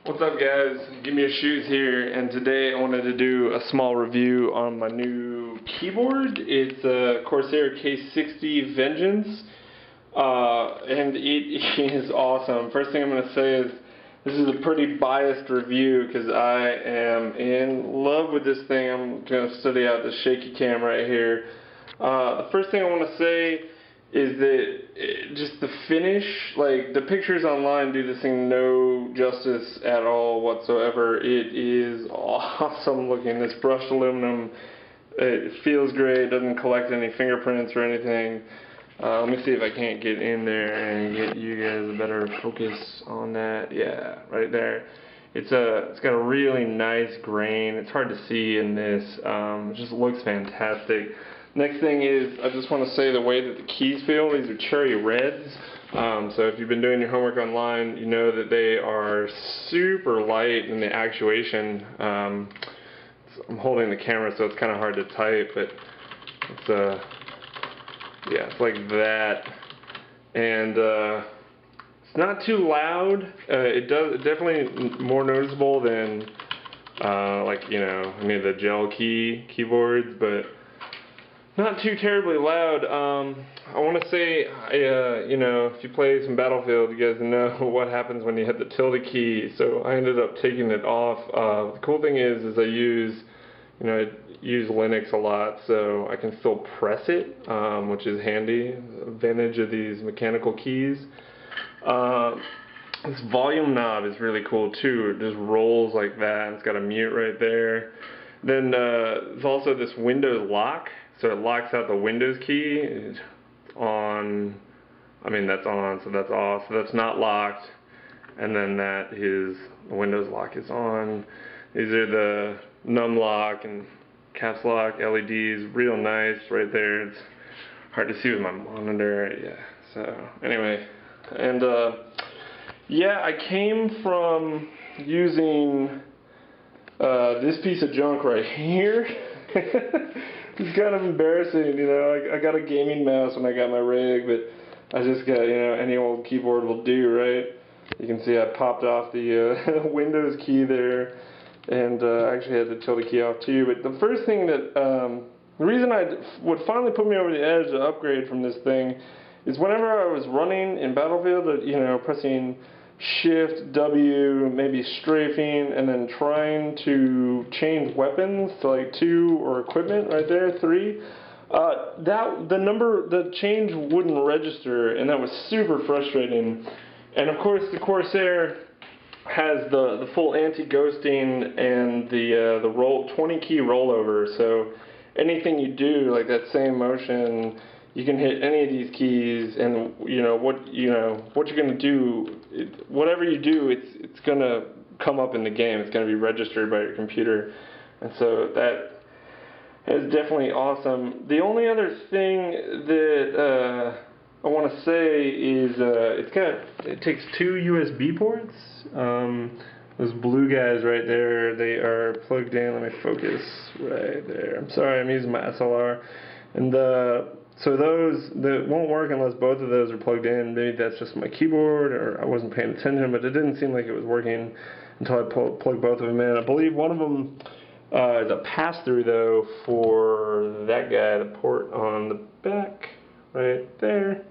What's up guys, Give Me a Shoes here, and today I wanted to do a small review on my new keyboard. It's a Corsair K60 Vengeance, and it is awesome. First thing I'm going to say is this is a pretty biased review because I am in love with this thing. I'm going to study out the shaky cam right here. The first thing I want to say is that just the finish, like the pictures online do this thing no justice at all whatsoever. It is awesome looking. This brushed aluminum, it feels great, doesn't collect any fingerprints or anything. Let me see if I can't get in there and get you guys a better focus on that. Yeah, right there. It's got a really nice grain. It's hard to see in this. It just looks fantastic. Next thing is, I just want to say the way that the keys feel. These are cherry reds. So if you've been doing your homework online, you know that they are super light in the actuation. I'm holding the camera, so it's kind of hard to type, but it's yeah, it's like that. And it's not too loud. It's definitely more noticeable than like, you know, any of the gel keyboards, but not too terribly loud. I want to say, you know, if you play some Battlefield, you guys know what happens when you hit the tilde key. So I ended up taking it off. The cool thing is I use Linux a lot, so I can still press it, which is handy. Advantage of these mechanical keys. This volume knob is really cool too. It just rolls like that. It's got a mute right there. Then there's also this Windows lock. So it locks out the Windows key. It's on, I mean that's on, so that's off, so that's not locked. And then that is, the Windows lock is on. These are the num lock and caps lock LEDs, real nice right there. It's hard to see with my monitor, yeah. So anyway, and yeah, I came from using this piece of junk right here. It's kind of embarrassing, you know. I got a gaming mouse when I got my rig, but I just got, you know, any old keyboard will do, right? You can see I popped off the Windows key there, and I actually had the tilde key off too. But the first thing that, the reason would finally put me over the edge to upgrade from this thing is whenever I was running in Battlefield, you know, pressing Shift, W, maybe strafing, and then trying to change weapons to like 2 or equipment right there, 3. The change wouldn't register, and that was super frustrating. And of course, the Corsair has the full anti-ghosting and the 20 key rollover. So anything you do, like that same motion, you can hit any of these keys, and what you're gonna do. Whatever you do, it's gonna come up in the game. It's gonna be registered by your computer, and so that is definitely awesome. The only other thing that I want to say is it takes 2 USB ports. Those blue guys right there, they are plugged in. Let me focus right there. I'm sorry, I'm using my SLR, and so those that won't work unless both of those are plugged in. Maybe that's just my keyboard, or I wasn't paying attention, but it didn't seem like it was working until I plugged both of them in. I believe one of them is a pass-through though for that guy, the port on the back right there.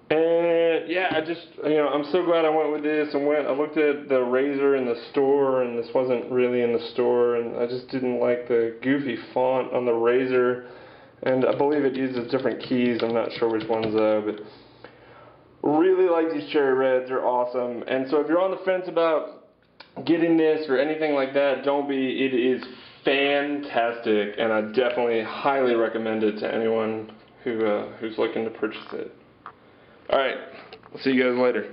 And yeah, I'm so glad I went with this. I looked at the Razer in the store, and this wasn't really in the store, and I just didn't like the goofy font on the Razer. And I believe it uses different keys. I'm not sure which ones though, but really like these cherry reds. They're awesome. And so if you're on the fence about getting this or anything like that, don't be. It is fantastic, and I definitely highly recommend it to anyone who's looking to purchase it. All right, I'll see you guys later.